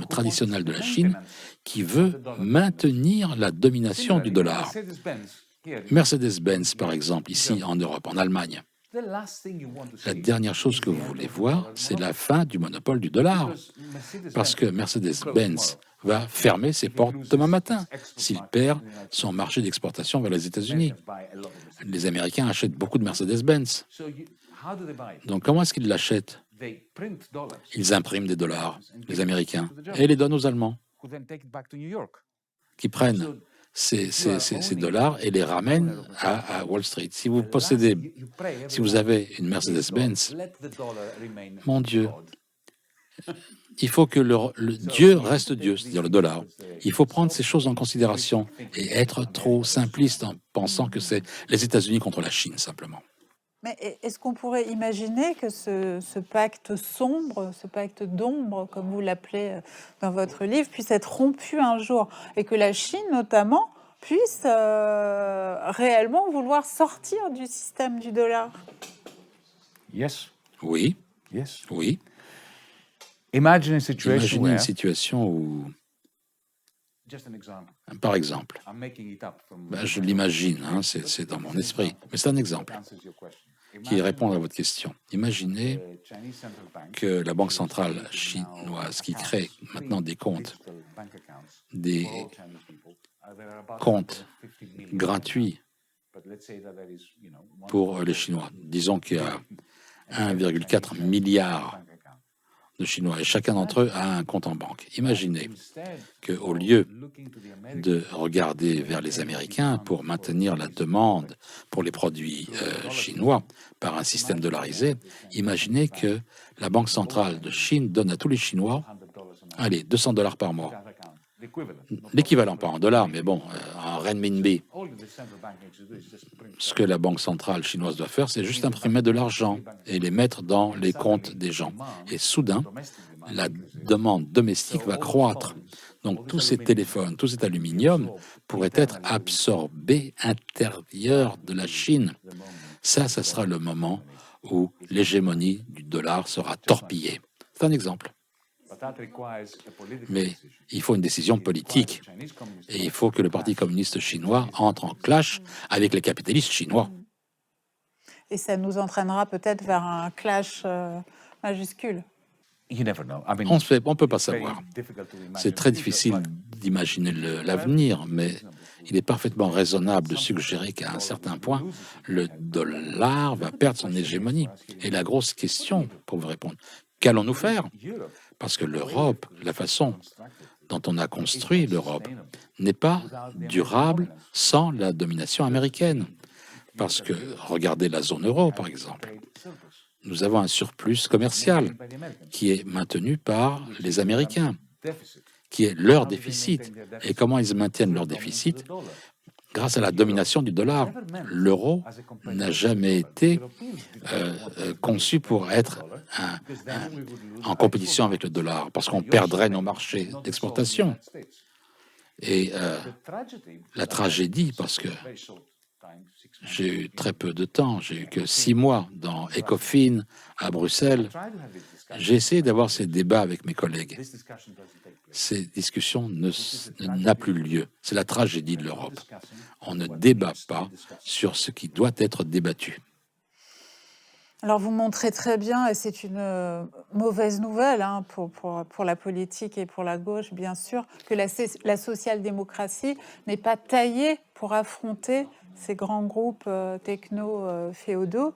S1: traditionnel de la Chine, qui veut maintenir la domination du dollar. Mercedes-Benz, par exemple, ici en Europe, en Allemagne. La dernière chose que vous voulez voir, c'est la fin du monopole du dollar. Parce que Mercedes-Benz va fermer ses portes demain matin s'il perd son marché d'exportation vers les États-Unis. Les Américains achètent beaucoup de Mercedes-Benz. Donc comment est-ce qu'ils l'achètent? Ils impriment des dollars, les Américains, et les donnent aux Allemands, qui prennent ces dollars et les ramènent à Wall Street. Si vous avez une Mercedes-Benz, mon Dieu, il faut que le Dieu reste Dieu, c'est-à-dire le dollar. Il faut prendre ces choses en considération et être trop simpliste en pensant que c'est les États-Unis contre la Chine, simplement.
S2: Mais est-ce qu'on pourrait imaginer que ce pacte sombre, ce pacte d'ombre, comme vous l'appelez dans votre livre, puisse être rompu un jour et que la Chine, notamment, puisse réellement vouloir sortir du système du dollar?
S1: Oui. Oui. Imaginez une situation où, par exemple, je l'imagine, hein, c'est dans mon esprit, mais c'est un exemple qui répond à votre question. Imaginez que la Banque centrale chinoise, qui crée maintenant des comptes gratuits pour les Chinois. Disons qu'il y a 1,4 milliard de Chinois et chacun d'entre eux a un compte en banque. Imaginez qu'au lieu de regarder vers les Américains pour maintenir la demande pour les produits chinois par un système dollarisé, imaginez que la Banque centrale de Chine donne à tous les Chinois, allez, $200 par mois. L'équivalent, pas en dollars, mais bon, en renminbi. Ce que la Banque centrale chinoise doit faire, c'est juste imprimer de l'argent et les mettre dans les comptes des gens. Et soudain, la demande domestique va croître. Donc tous ces téléphones, tout cet aluminium pourrait être absorbé à l'intérieur de la Chine. Ça sera le moment où l'hégémonie du dollar sera torpillée. C'est un exemple. Mais il faut une décision politique et il faut que le Parti communiste chinois entre en clash avec les capitalistes chinois.
S2: Et ça nous entraînera peut-être vers un clash majuscule.
S1: On ne peut pas savoir. C'est très difficile d'imaginer l'avenir, mais il est parfaitement raisonnable de suggérer qu'à un certain point, le dollar va perdre son hégémonie. Et la grosse question, pour vous répondre, qu'allons-nous faire? Parce que l'Europe, la façon dont on a construit l'Europe, n'est pas durable sans la domination américaine. Parce que, regardez la zone euro, par exemple. Nous avons un surplus commercial qui est maintenu par les Américains, qui est leur déficit. Et comment ils maintiennent leur déficit? Grâce à la domination du dollar. L'euro n'a jamais été conçu pour être en compétition avec le dollar, parce qu'on perdrait nos marchés d'exportation. Et la tragédie, parce que j'ai eu très peu de temps, j'ai eu que 6 mois dans ECOFIN à Bruxelles. J'ai essayé d'avoir ces débats avec mes collègues. Ces discussions n'ont plus lieu. C'est la tragédie de l'Europe. On ne débat pas sur ce qui doit être débattu.
S2: Alors vous montrez très bien, et c'est une mauvaise nouvelle hein, pour la politique et pour la gauche, bien sûr, que la social-démocratie n'est pas taillée pour affronter ces grands groupes techno-féodaux.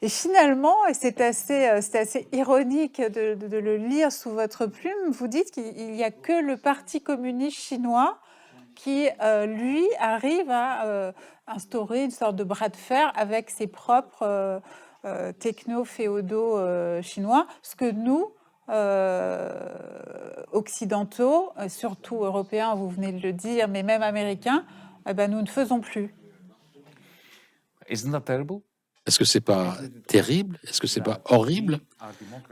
S2: Et finalement, et c'est assez ironique de le lire sous votre plume, vous dites qu'il n'y a que le Parti communiste chinois qui, lui, arrive à instaurer une sorte de bras de fer avec ses propres techno-féodaux chinois, ce que nous, occidentaux, surtout européens, vous venez de le dire, mais même américains, nous ne faisons plus.
S1: Est-ce que c'est pas terrible? Est-ce que c'est pas horrible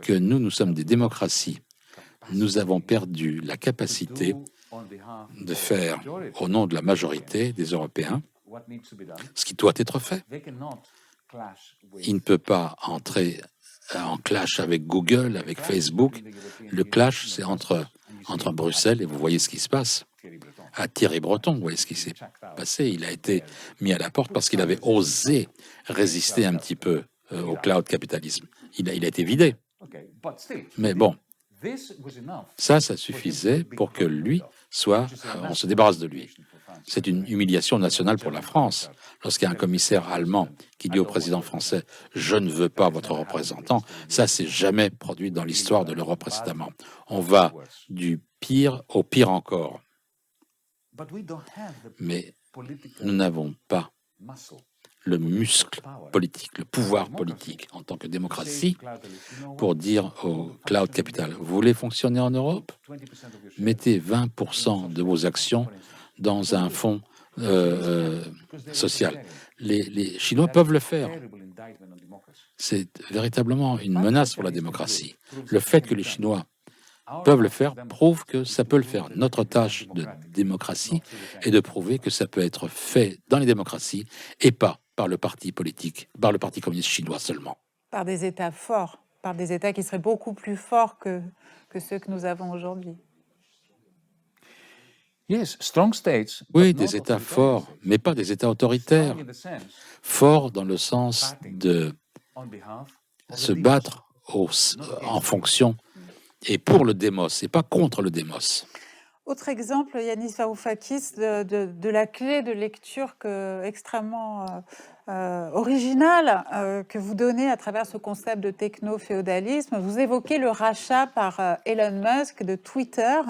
S1: que nous sommes des démocraties? Nous avons perdu la capacité de faire, au nom de la majorité des Européens, ce qui doit être fait. Il ne peut pas entrer en clash avec Google, avec Facebook. Le clash, c'est entre Bruxelles et vous voyez ce qui se passe. À Thierry Breton, vous voyez ce qui s'est passé. Il a été mis à la porte parce qu'il avait osé résister un petit peu au cloud capitalisme. Il a été vidé. Mais bon, ça suffisait pour que lui soit... on se débarrasse de lui. C'est une humiliation nationale pour la France. Lorsqu'il y a un commissaire allemand qui dit au président français « Je ne veux pas votre représentant », ça s'est jamais produit dans l'histoire de l'Europe précédemment. On va du pire au pire encore. Mais nous n'avons pas le muscle politique, le pouvoir politique en tant que démocratie pour dire au cloud capital, vous voulez fonctionner en Europe? Mettez 20% de vos actions dans un fonds social. Les Chinois peuvent le faire. C'est véritablement une menace pour la démocratie. Le fait que les Chinois peuvent le faire prouve que ça peut le faire. Notre tâche de démocratie est de prouver que ça peut être fait dans les démocraties et pas par le parti politique, par le Parti communiste chinois seulement.
S2: Par des États forts, par des États qui seraient beaucoup plus forts que ceux que nous avons aujourd'hui.
S1: Oui, des États forts, mais pas des États autoritaires. Forts dans le sens de se battre en fonction et pour le démos, et pas contre le démos.
S2: Autre exemple, Yanis Varoufakis, de la clé de lecture extrêmement originale que vous donnez à travers ce concept de techno-féodalisme. Vous évoquez le rachat par Elon Musk de Twitter.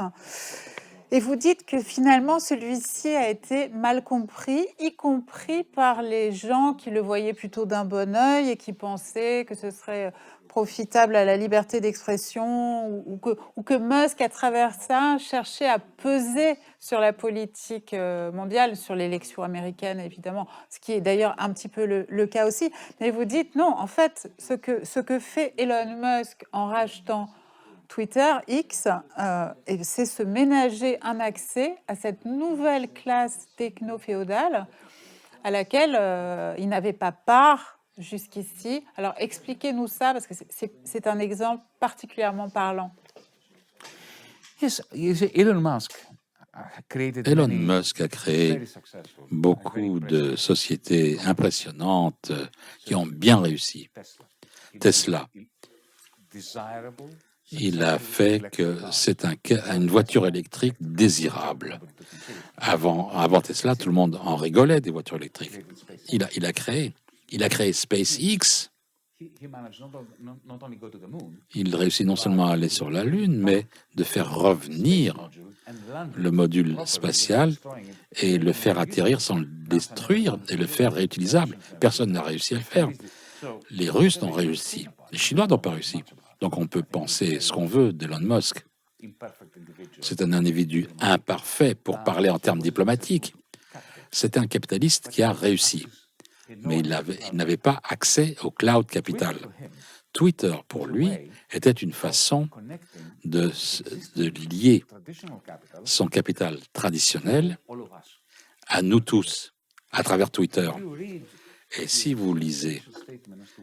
S2: Et vous dites que finalement, celui-ci a été mal compris, y compris par les gens qui le voyaient plutôt d'un bon œil et qui pensaient que ce serait profitable à la liberté d'expression ou que Musk, à travers ça, cherchait à peser sur la politique mondiale, sur l'élection américaine, évidemment, ce qui est d'ailleurs un petit peu le cas aussi. Mais vous dites non, en fait, ce que fait Elon Musk en rachetant Twitter, X, c'est se ménager un accès à cette nouvelle classe techno-féodale à laquelle il n'avait pas part jusqu'ici. Alors, expliquez-nous ça, parce que c'est un exemple particulièrement parlant.
S1: Elon Musk a créé beaucoup de sociétés impressionnantes qui ont bien réussi. Tesla. Il a fait que c'est une voiture électrique désirable. Avant Tesla, tout le monde en rigolait des voitures électriques. Il a créé SpaceX. Il réussit non seulement à aller sur la Lune, mais de faire revenir le module spatial et le faire atterrir sans le détruire et le faire réutilisable. Personne n'a réussi à le faire. Les Russes n'ont réussi. Les Chinois n'ont pas réussi. Donc on peut penser ce qu'on veut d'Elon Musk. C'est un individu imparfait pour parler en termes diplomatiques. C'est un capitaliste qui a réussi. Mais il n'avait pas accès au cloud capital. Twitter, pour lui, était une façon de lier son capital traditionnel à nous tous, à travers Twitter. Et si vous lisez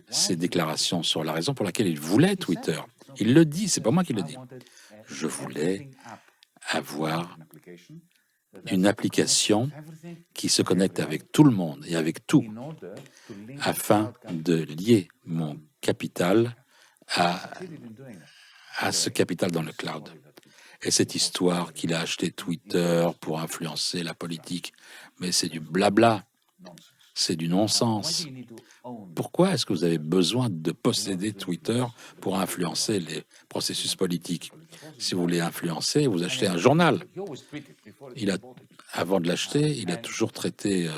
S1: ses déclarations sur la raison pour laquelle il voulait Twitter, il le dit, c'est pas moi qui le dis. Je voulais avoir une application qui se connecte avec tout le monde et avec tout, afin de lier mon capital à ce capital dans le cloud. Et cette histoire qu'il a acheté Twitter pour influencer la politique, mais c'est du blabla. C'est du non-sens. Pourquoi est-ce que vous avez besoin de posséder Twitter pour influencer les processus politiques? Si vous voulez influencer, vous achetez un journal. Avant de l'acheter, il a toujours traité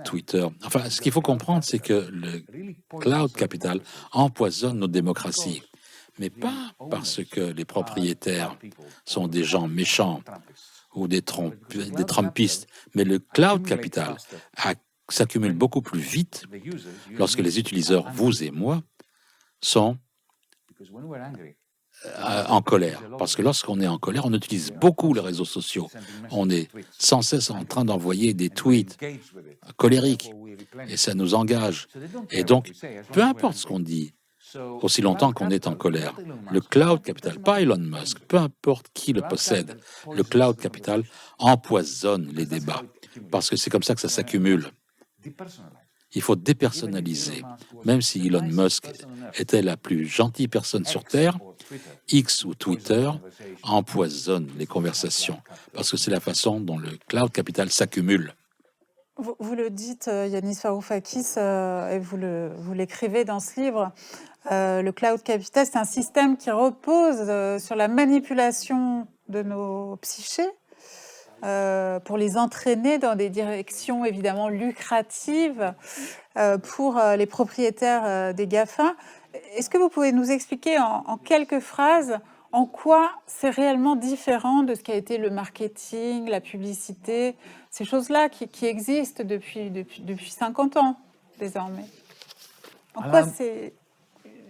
S1: Twitter. Enfin, ce qu'il faut comprendre, c'est que le cloud capital empoisonne nos démocraties. Mais pas parce que les propriétaires sont des gens méchants ou des Trumpistes, mais le cloud capital s'accumule beaucoup plus vite lorsque les utilisateurs, vous et moi, sont en colère. Parce que lorsqu'on est en colère, on utilise beaucoup les réseaux sociaux. On est sans cesse en train d'envoyer des tweets colériques et ça nous engage. Et donc, peu importe ce qu'on dit, aussi longtemps qu'on est en colère, le cloud capital, pas Elon Musk, peu importe qui le possède, le cloud capital empoisonne les débats. Parce que c'est comme ça que ça s'accumule. Il faut dépersonnaliser. Même si Elon Musk était la plus gentille personne sur Terre, X ou Twitter empoisonne les conversations, parce que c'est la façon dont le cloud capital s'accumule.
S2: Vous le dites, Yanis Varoufakis, et vous l'écrivez dans ce livre, le cloud capital, c'est un système qui repose sur la manipulation de nos psychés, pour les entraîner dans des directions évidemment lucratives pour les propriétaires des GAFA. Est-ce que vous pouvez nous expliquer en quelques phrases en quoi c'est réellement différent de ce qu'a été le marketing, la publicité, ces choses-là qui existent depuis 50 ans désormais? En quoi c'est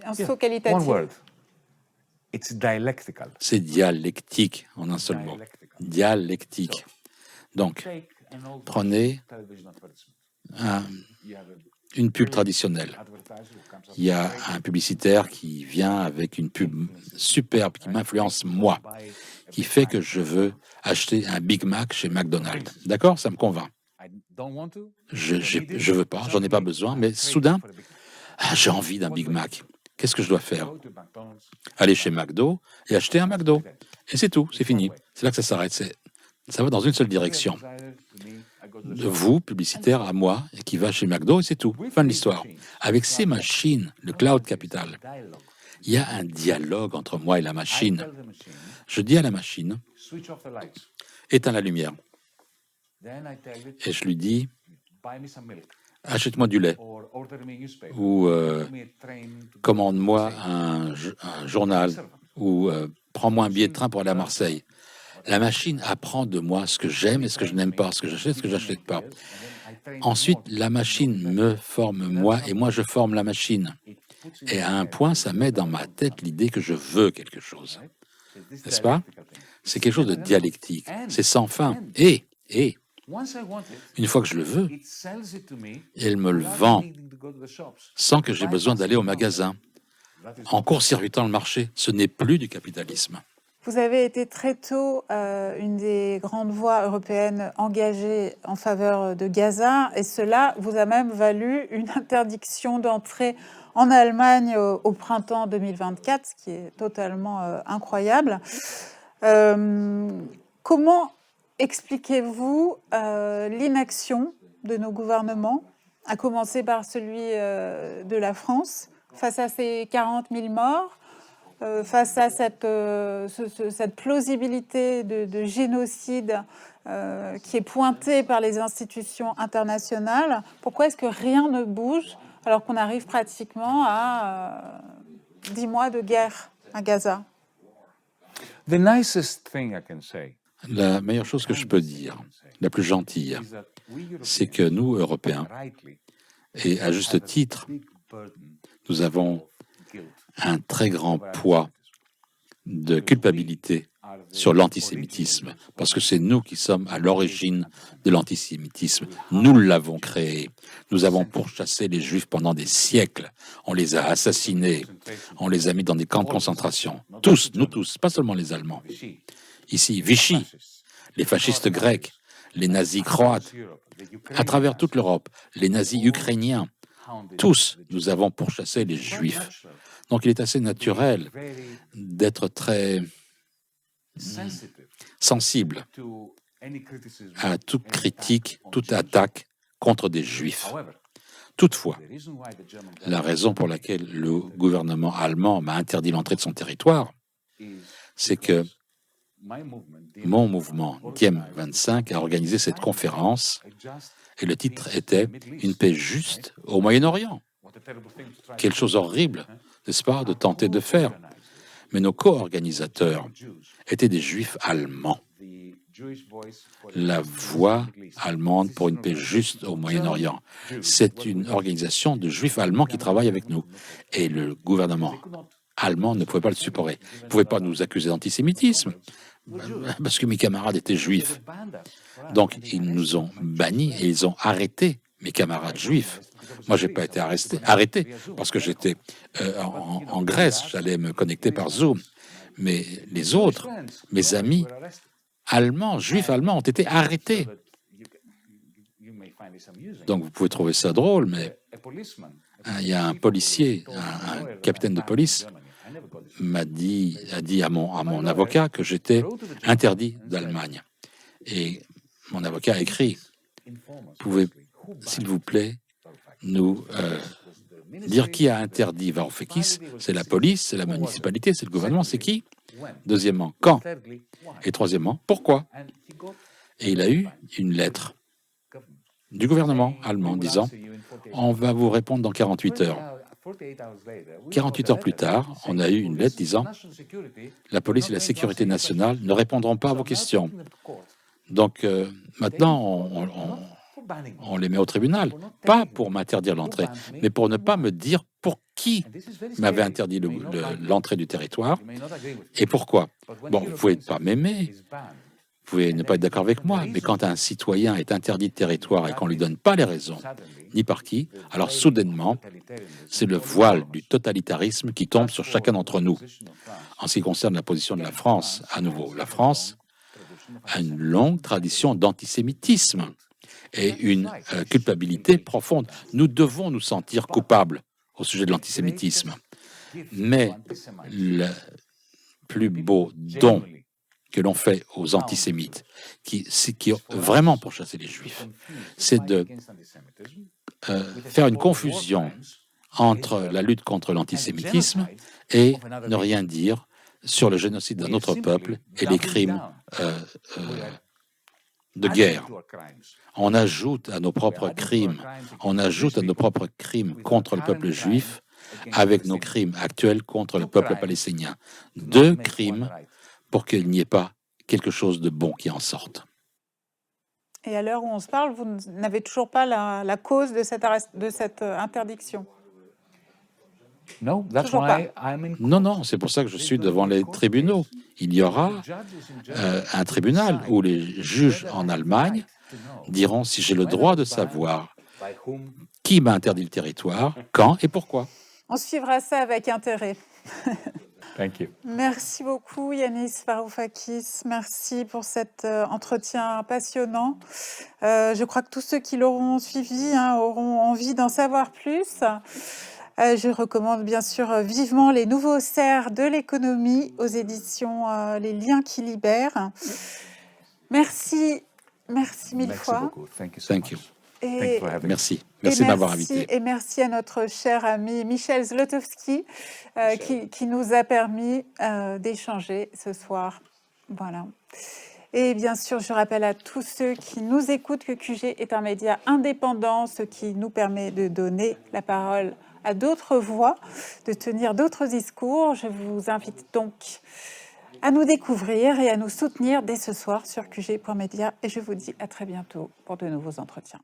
S2: un saut qualitatif?
S1: C'est dialectique en un seul mot. Dialectique. Donc, prenez une pub traditionnelle. Il y a un publicitaire qui vient avec une pub superbe qui m'influence moi, qui fait que je veux acheter un Big Mac chez McDonald's. D'accord? Ça me convainc. Je veux pas, j'en ai pas besoin, mais soudain, j'ai envie d'un Big Mac. Qu'est-ce que je dois faire? Aller chez McDo et acheter un McDo. Et c'est tout, c'est fini. C'est là que ça s'arrête. Ça va dans une seule direction. De vous, publicitaire, à moi, et qui va chez McDo, et c'est tout. Fin de l'histoire. Avec ces machines, le cloud capital, il y a un dialogue entre moi et la machine. Je dis à la machine, éteins la lumière. Et je lui dis, achète-moi du lait. Ou commande-moi un journal. Ou prends-moi un billet de train pour aller à Marseille. La machine apprend de moi ce que j'aime et ce que je n'aime pas, ce que j'achète, ce que je n'achète pas. Ensuite, la machine me forme moi et moi je forme la machine. Et à un point, ça met dans ma tête l'idée que je veux quelque chose. N'est-ce pas? C'est quelque chose de dialectique. C'est sans fin. Et, une fois que je le veux, elle me le vend sans que j'ai besoin d'aller au magasin. En court-circuitant le marché, ce n'est plus du capitalisme.
S2: Vous avez été très tôt une des grandes voix européennes engagées en faveur de Gaza, et cela vous a même valu une interdiction d'entrée en Allemagne au printemps 2024, ce qui est totalement incroyable. Comment expliquez-vous l'inaction de nos gouvernements, à commencer par celui de la France, face à ces 40 000 morts, face à cette plausibilité de génocide qui est pointée par les institutions internationales? Pourquoi est-ce que rien ne bouge alors qu'on arrive pratiquement à 10 mois de guerre à Gaza?
S1: La meilleure chose que je peux dire, la plus gentille, c'est que nous, Européens, et à juste titre, nous avons un très grand poids de culpabilité sur l'antisémitisme, parce que c'est nous qui sommes à l'origine de l'antisémitisme. Nous l'avons créé. Nous avons pourchassé les Juifs pendant des siècles. On les a assassinés. On les a mis dans des camps de concentration. Tous, nous tous, pas seulement les Allemands. Ici, Vichy, les fascistes grecs, les nazis croates, à travers toute l'Europe, les nazis ukrainiens, tous, nous avons pourchassé les Juifs. Donc il est assez naturel d'être très sensible à toute critique, toute attaque contre des Juifs. Toutefois, la raison pour laquelle le gouvernement allemand m'a interdit l'entrée de son territoire, c'est que mon mouvement Diem 25 a organisé cette conférence et le titre était « Une paix juste au Moyen-Orient ». Quelle chose horrible, n'est-ce pas, de tenter de faire. Mais nos co-organisateurs étaient des Juifs allemands. La voix allemande pour une paix juste au Moyen-Orient. C'est une organisation de Juifs allemands qui travaille avec nous. Et le gouvernement allemands ne pouvaient pas le supporter. Ils ne pouvaient pas nous accuser d'antisémitisme, parce que mes camarades étaient juifs. Donc, ils nous ont bannis et ils ont arrêté mes camarades juifs. Moi, je n'ai pas été arrêté parce que j'étais en Grèce, j'allais me connecter par Zoom. Mais les autres, mes amis allemands, juifs allemands, ont été arrêtés. Donc, vous pouvez trouver ça drôle, mais il y a un policier, un capitaine de police, a dit à mon avocat que j'étais interdit d'Allemagne. Et mon avocat a écrit, pouvez, s'il vous plaît, nous dire qui a interdit Varoufakis, c'est la police, c'est la municipalité, c'est le gouvernement, c'est qui? Deuxièmement, quand? Et troisièmement, pourquoi? Et il a eu une lettre du gouvernement allemand disant « On va vous répondre dans 48 heures ». 48 heures plus tard, on a eu une lettre disant « La police et la sécurité nationale ne répondront pas à vos questions ». Donc maintenant, on les met au tribunal, pas pour m'interdire l'entrée, mais pour ne pas me dire pour qui m'avait interdit l'entrée du territoire et pourquoi. Bon, vous pouvez pas m'aimer, vous pouvez ne pas être d'accord avec moi, mais quand un citoyen est interdit de territoire et qu'on ne lui donne pas les raisons, ni par qui, alors soudainement, c'est le voile du totalitarisme qui tombe sur chacun d'entre nous. En ce qui concerne la position de la France, à nouveau, la France a une longue tradition d'antisémitisme et une culpabilité profonde. Nous devons nous sentir coupables au sujet de l'antisémitisme. Mais le plus beau don que l'on fait aux antisémites, qui vraiment pour chasser les juifs, c'est de faire une confusion entre la lutte contre l'antisémitisme et ne rien dire sur le génocide d'un autre peuple et les crimes de guerre. On ajoute à nos propres crimes, contre le peuple juif avec nos crimes actuels contre le peuple palestinien. 2 crimes pour qu'il n'y ait pas quelque chose de bon qui en sorte.
S2: Et à l'heure où on se parle, vous n'avez toujours pas la cause de cette interdiction?
S1: Non, c'est pour ça que je suis devant les tribunaux. Il y aura un tribunal où les juges en Allemagne diront si j'ai le droit de savoir qui m'a interdit le territoire, quand et pourquoi.
S2: On suivra ça avec intérêt.
S1: Thank you.
S2: Merci beaucoup Yanis Varoufakis, merci pour cet entretien passionnant. Je crois que tous ceux qui l'auront suivi auront envie d'en savoir plus. Je recommande bien sûr vivement les nouveaux cerfs de l'économie aux éditions Les Liens qui libèrent. Merci mille fois.
S1: Beaucoup. Thank you. Merci de m'avoir invité.
S2: Et merci à notre cher ami Michel Zlotowski qui nous a permis d'échanger ce soir. Voilà. Et bien sûr, je rappelle à tous ceux qui nous écoutent que QG est un média indépendant, ce qui nous permet de donner la parole à d'autres voix, de tenir d'autres discours. Je vous invite donc à nous découvrir et à nous soutenir dès ce soir sur qg.media. Et je vous dis à très bientôt pour de nouveaux entretiens.